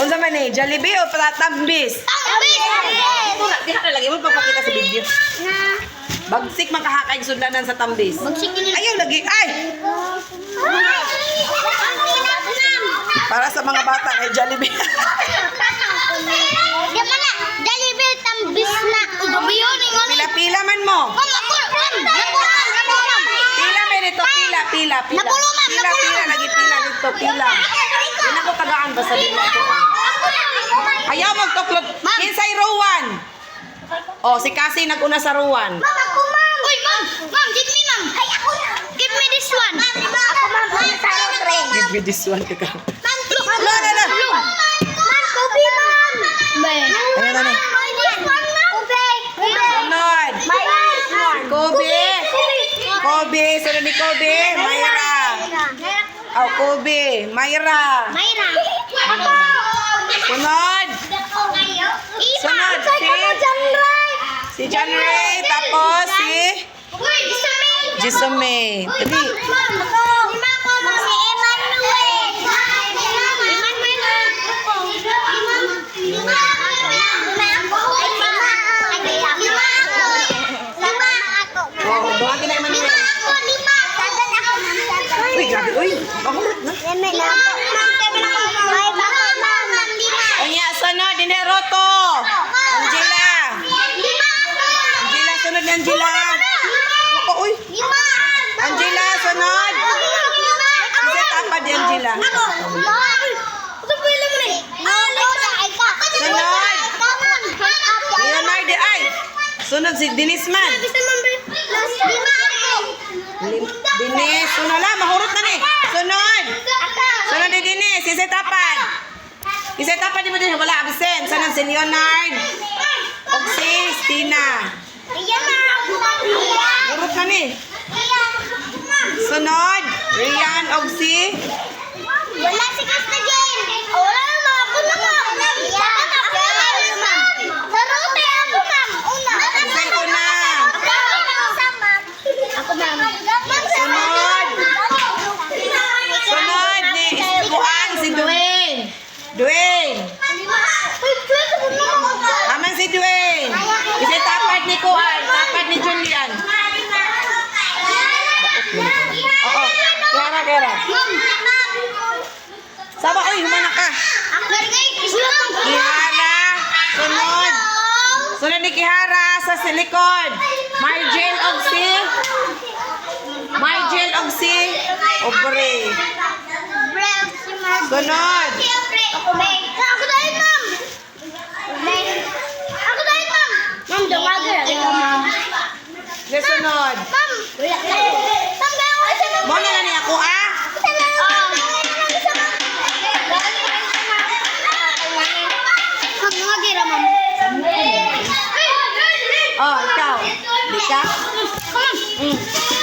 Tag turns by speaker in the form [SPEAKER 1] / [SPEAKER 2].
[SPEAKER 1] Unsa man ni? Jollibee o Tambis? Di na lagi mo papakita sa video. Bagsik makahakay sundanan sa Tambis. Ayaw lagi. Ay! Para sa mga bata kay Jollibee.
[SPEAKER 2] Jollibee Tambis na.
[SPEAKER 1] Pila-pila man mo. Pila man ito, pila. Pila lagi pila dito, pila. Hindi na ko tagaan basta di mo ito. Ayaw magtuklot. Kinsay Rowan. Oh, si Cassie nag-una sa Rowan.
[SPEAKER 2] Ma'am, ako ma'am. Uy, ma'am. Ma'am, give me ma'am. Ay, ako na. Give me this one. Ako ma'am,
[SPEAKER 1] Give me this one. Teka.
[SPEAKER 2] Ma'am, look.
[SPEAKER 1] Ala.
[SPEAKER 2] Ma'am, Kobe, ma'am.
[SPEAKER 1] Ayan na.
[SPEAKER 2] This one, ma'am.
[SPEAKER 1] Sunod. Kobe. Kobe. Sunod ni Kobe. Mayra. Oh, Kobe. Mayra.
[SPEAKER 2] Mayra. Ako.
[SPEAKER 1] Sunod. Sunod. Si John Ray. Tapos si Jisome. Dali. Oh, duwagi na naman nila. Uy, grabe. Uy, mahurot na. Unya, sunod. Dineroto. Angela. Angela, sunod ni Angela. Ako, uy. Angela, sunod. Kasi tapad ni Angela. Leonardo, ay. Sunod si Dinisman. Dinis, sunod lang. Mahurot na ni. Sunod. Sunod ni Dinis. Si Setapan. Si Setapan di mo din. Wala, absent. Sunod si Leonard. O si Stina. Mahurot na ni. Sunod. Rian o si
[SPEAKER 2] Wala si Krista Jane. Wala na mga puno mo. Sarute ako, ma'am. Una.
[SPEAKER 1] Isay ko na.
[SPEAKER 2] Ako, ma'am.
[SPEAKER 1] Sunod. Sunod ni Buang si Dwayne. Dwayne. Aman si Dwayne. Kasi tapad ni Kuan. Tapad ni Julian. Oo. Kera. Saba, uy, humana ka. Kihara. Sunod. Sunod ni Kihara sa silikod. Margel og si Obre. Sunod.
[SPEAKER 2] Ako dahil, ma'am. Ma'am, dawagan. Ikaw, ma'am.
[SPEAKER 1] Sunod.
[SPEAKER 2] Ma'am. Ma'am, gawin sa ma'am.
[SPEAKER 1] Mo na ni ako, ah. Oh, ikaw. Lika?
[SPEAKER 2] Come on.